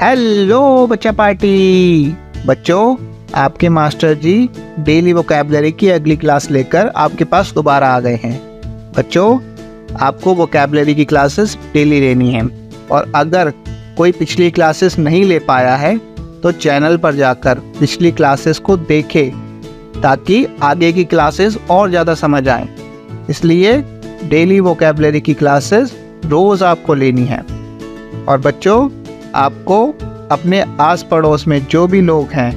Hello बच्चा party. बच्चों, आपके मास्टर जी डेली वोकैबुलरी की अगली क्लास लेकर आपके पास दोबारा आ गए हैं। बच्चों, आपको वोकैबुलरी की क्लासेस डेली लेनी है और अगर कोई पिछली क्लासेस नहीं ले पाया है तो चैनल पर जाकर पिछली क्लासेस को देखे ताकि आगे की क्लासेस और ज़्यादा समझ आए। इसलिए डेली वोकैबुलरी की क्लासेस रोज़ आपको लेनी है। और बच्चों, आपको अपने आस पड़ोस में जो भी लोग हैं,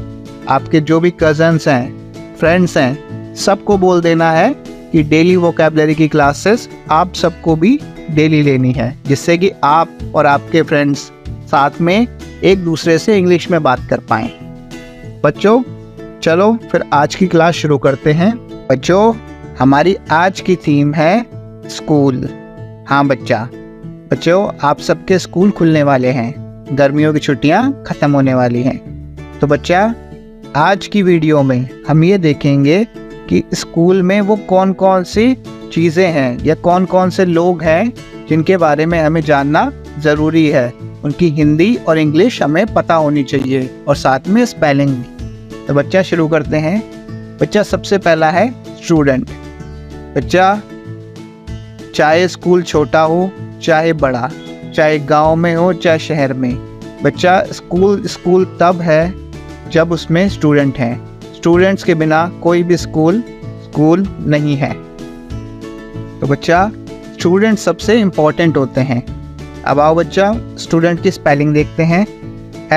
आपके जो भी कज़न्स हैं, फ्रेंड्स हैं, सबको बोल देना है कि डेली वोकैबुलरी की क्लासेस आप सबको भी डेली लेनी है, जिससे कि आप और आपके फ्रेंड्स साथ में एक दूसरे से इंग्लिश में बात कर पाएँ। बच्चों, चलो फिर आज की क्लास शुरू करते हैं। बच्चों, हमारी आज की थीम है स्कूल। हाँ बच्चों, आप सबके स्कूल खुलने वाले हैं, गर्मियों की छुट्टियां ख़त्म होने वाली हैं। तो बच्चा, आज की वीडियो में हम ये देखेंगे कि स्कूल में वो कौन कौन सी चीज़ें हैं या कौन कौन से लोग हैं जिनके बारे में हमें जानना ज़रूरी है। उनकी हिंदी और इंग्लिश हमें पता होनी चाहिए और साथ में स्पेलिंग भी। तो बच्चा शुरू करते हैं। बच्चा, सबसे पहला है स्टूडेंट। बच्चा, चाहे स्कूल छोटा हो चाहे बड़ा, चाहे गांव में हो चाहे शहर में, बच्चा स्कूल तब है जब उसमें स्टूडेंट हैं। स्टूडेंट्स के बिना कोई भी स्कूल नहीं है। तो बच्चा, स्टूडेंट सबसे इम्पोर्टेंट होते हैं। अब आओ बच्चा, स्टूडेंट की स्पेलिंग देखते हैं।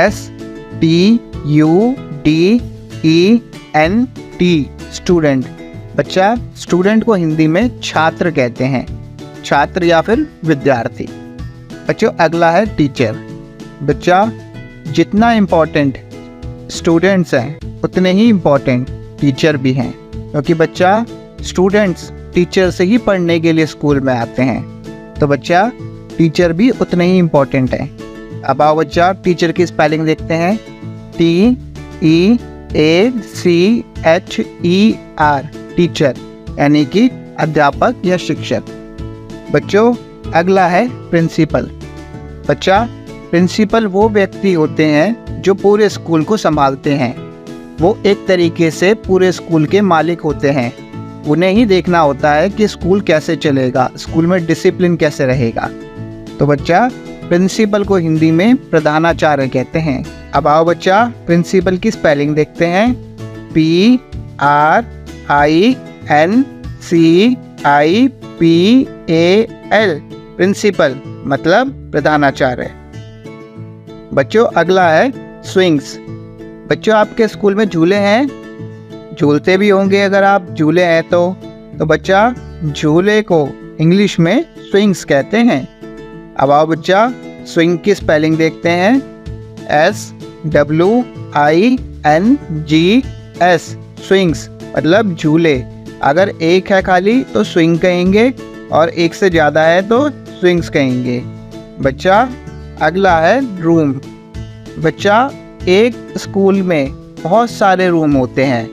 STUDENT, student. बच्चा, स्टूडेंट को हिंदी में छात्र कहते हैं, छात्र या फिर विद्यार्थी। बच्चों, अगला है टीचर। बच्चा, जितना इम्पोर्टेंट स्टूडेंट्स हैं उतने ही इम्पोर्टेंट टीचर भी हैं, क्योंकि बच्चा स्टूडेंट्स टीचर से ही पढ़ने के लिए स्कूल में आते हैं। तो बच्चा, टीचर भी उतने ही इम्पोर्टेंट हैं। अब आओ बच्चा, टीचर की स्पेलिंग देखते हैं। TEACHER, टीचर, यानी कि अध्यापक या शिक्षक। बच्चों, अगला है प्रिंसिपल। बच्चा, प्रिंसिपल वो व्यक्ति होते हैं जो पूरे स्कूल को संभालते हैं। वो एक तरीके से पूरे स्कूल के मालिक होते हैं। उन्हें ही देखना होता है कि स्कूल कैसे चलेगा, स्कूल में डिसिप्लिन कैसे रहेगा। तो बच्चा, प्रिंसिपल को हिंदी में प्रधानाचार्य कहते हैं। अब आओ बच्चा, प्रिंसिपल की स्पेलिंग देखते हैं। PRINCIPAL, प्रिंसिपल मतलब प्रधानाचार्य। बच्चों, अगला है स्विंग्स। बच्चों, आपके स्कूल में झूले हैं, झूलते भी होंगे अगर आप झूले हैं तो बच्चा, झूले को इंग्लिश में स्विंग्स कहते हैं। अब आओ बच्चा, स्विंग की स्पेलिंग देखते हैं। SWINGS, स्विंग्स मतलब झूले। अगर एक है खाली तो स्विंग कहेंगे और एक से ज़्यादा है तो स्विंग्स कहेंगे। बच्चा, अगला है रूम। बच्चा, एक स्कूल में बहुत सारे रूम होते हैं।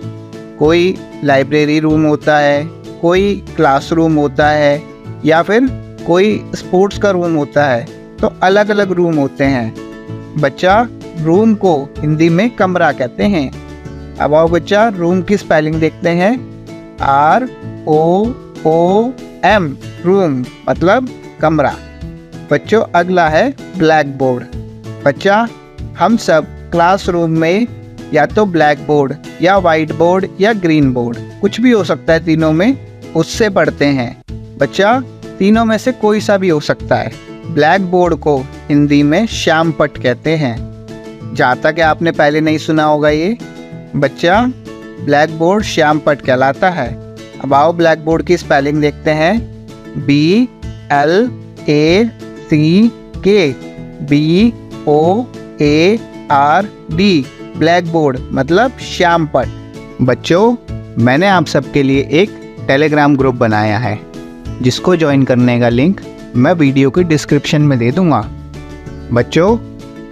कोई लाइब्रेरी रूम होता है, कोई क्लासरूम होता है, या फिर कोई स्पोर्ट्स का रूम होता है। तो अलग अलग रूम होते हैं। बच्चा, रूम को हिंदी में कमरा कहते हैं। अब आओ बच्चा, रूम की स्पेलिंग देखते हैं। ROOM, रूम मतलब कमरा। बच्चों, अगला है ब्लैक बोर्ड। बच्चा, हम सब क्लासरूम में या तो ब्लैक बोर्ड या वाइट बोर्ड या ग्रीन बोर्ड, कुछ भी हो सकता है तीनों में, उससे पढ़ते हैं। बच्चा, तीनों में से कोई सा भी हो सकता है। ब्लैक बोर्ड को हिंदी में श्यामपट्ट कहते हैं। जहाँ तक आपने पहले नहीं सुना होगा ये। बच्चा, ब्लैक बोर्ड श्यामपट्ट कहलाता है। अब आओ ब्लैक बोर्ड की स्पेलिंग देखते हैं। BLACK, ब्लैक बोर्ड मतलब श्यामपट्ट। बच्चों, मैंने आप सबके लिए एक टेलीग्राम ग्रुप बनाया है, जिसको ज्वाइन करने का लिंक मैं वीडियो की डिस्क्रिप्शन में दे दूंगा। बच्चों,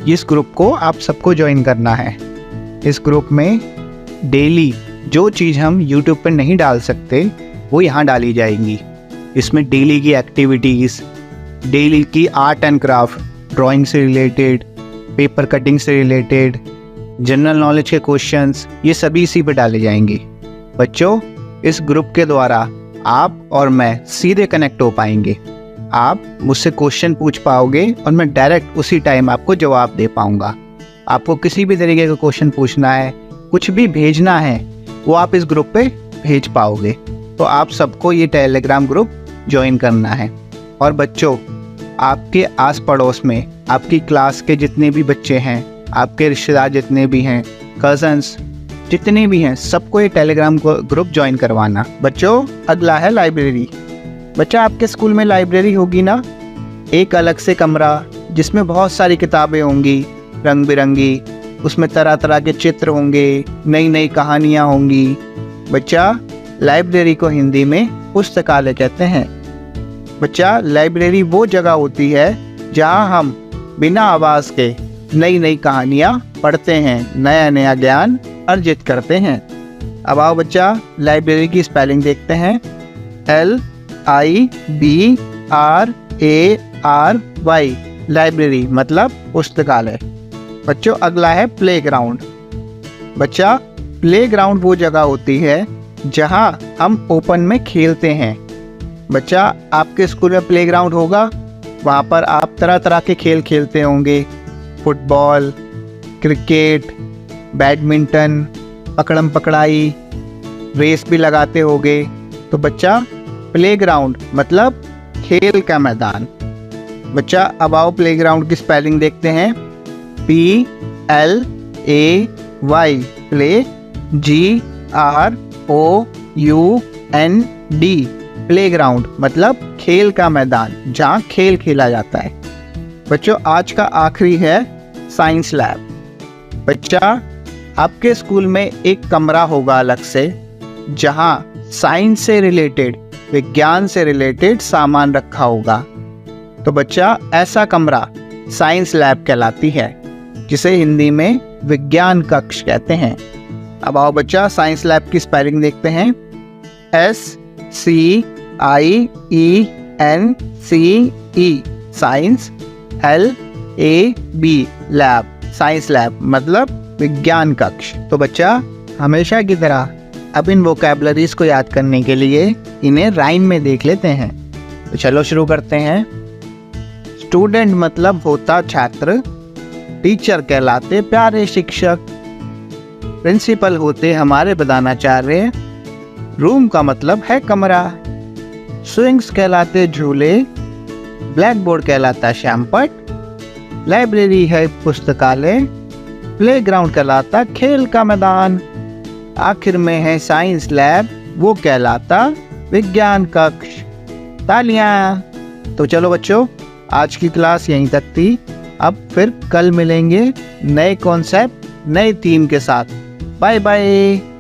इस ग्रुप को आप सबको ज्वाइन करना है। इस ग्रुप में डेली जो चीज़ हम यूट्यूब पर नहीं डाल सकते वो यहाँ डाली जाएंगी। इसमें डेली की एक्टिविटीज़, डेली की आर्ट एंड क्राफ्ट, ड्राइंग से रिलेटेड, पेपर कटिंग से रिलेटेड, जनरल नॉलेज के क्वेश्चंस, ये सभी इसी पे डाले जाएंगे। बच्चों, इस ग्रुप के द्वारा आप और मैं सीधे कनेक्ट हो पाएंगे। आप मुझसे क्वेश्चन पूछ पाओगे और मैं डायरेक्ट उसी टाइम आपको जवाब दे पाऊंगा। आपको किसी भी तरीके का क्वेश्चन पूछना है, कुछ भी भेजना है, वो आप इस ग्रुप पे भेज पाओगे। तो आप सबको ये टेलीग्राम ग्रुप ज्वाइन करना है। और बच्चों, आपके आस पड़ोस में आपकी क्लास के जितने भी बच्चे हैं, आपके रिश्तेदार जितने भी हैं, कज़न्स जितने भी हैं, सबको ये टेलीग्राम ग्रुप ज्वाइन करवाना। बच्चों, अगला है लाइब्रेरी। बच्चा, आपके स्कूल में लाइब्रेरी होगी ना, एक अलग से कमरा जिसमें बहुत सारी किताबें होंगी रंग बिरंगी, उसमें तरह तरह के चित्र होंगे, नई नई कहानियाँ होंगी। बच्चा, लाइब्रेरी को हिंदी में पुस्तकालय कहते हैं। बच्चा, लाइब्रेरी वो जगह होती है जहाँ हम बिना आवाज़ के नई नई कहानियाँ पढ़ते हैं, नया नया ज्ञान अर्जित करते हैं। अब आओ बच्चा, लाइब्रेरी की स्पेलिंग देखते हैं। LIBRARY, लाइब्रेरी मतलब पुस्तकालय। बच्चों, अगला है प्लेग्राउंड। बच्चा, प्लेग्राउंड वो जगह होती है जहाँ हम ओपन में खेलते हैं। बच्चा, आपके स्कूल में प्लेग्राउंड होगा, वहाँ पर आप तरह तरह के खेल खेलते होंगे, फुटबॉल, क्रिकेट, बैडमिंटन, पकड़म पकड़ाई, रेस भी लगाते होंगे। तो बच्चा, प्लेग्राउंड मतलब खेल का मैदान। बच्चा, अब आओ प्लेग्राउंड की स्पेलिंग देखते हैं। PLAY, प्ले, GROUND, प्लेग्राउंड मतलब खेल का मैदान, जहाँ खेल खेला जाता है। बच्चों, आज का आखिरी है साइंस लैब। बच्चा, आपके स्कूल में एक कमरा होगा अलग से, जहाँ साइंस से रिलेटेड, विज्ञान से रिलेटेड सामान रखा होगा। तो बच्चा, ऐसा कमरा साइंस लैब कहलाती है, जिसे हिंदी में विज्ञान कक्ष कहते हैं। अब आओ बच्चा, साइंस लैब की स्पेलिंग देखते हैं। SCIENCE, science, LAB, lab, science lab मतलब विज्ञान कक्ष। तो बच्चा, हमेशा की तरह अब इन वोकैबुलरीज को याद करने के लिए इन्हें राइम में देख लेते हैं। तो चलो शुरू करते हैं। स्टूडेंट मतलब होता छात्र, टीचर कहलाते प्यारे शिक्षक, प्रिंसिपल होते हमारे प्रधानाचार्य, रूम का मतलब है कमरा, स्विंग्स कहलाते झूले, ब्लैक बोर्ड कहलाता श्यामपट, लाइब्रेरी है पुस्तकालय, प्लेग्राउंड कहलाता खेल का मैदान, आखिर में है साइंस लैब, वो कहलाता विज्ञान कक्ष। तालियां। तो चलो बच्चों, आज की क्लास यहीं तक थी। अब फिर कल मिलेंगे नए कॉन्सेप्ट, नए थीम के साथ। Bye bye.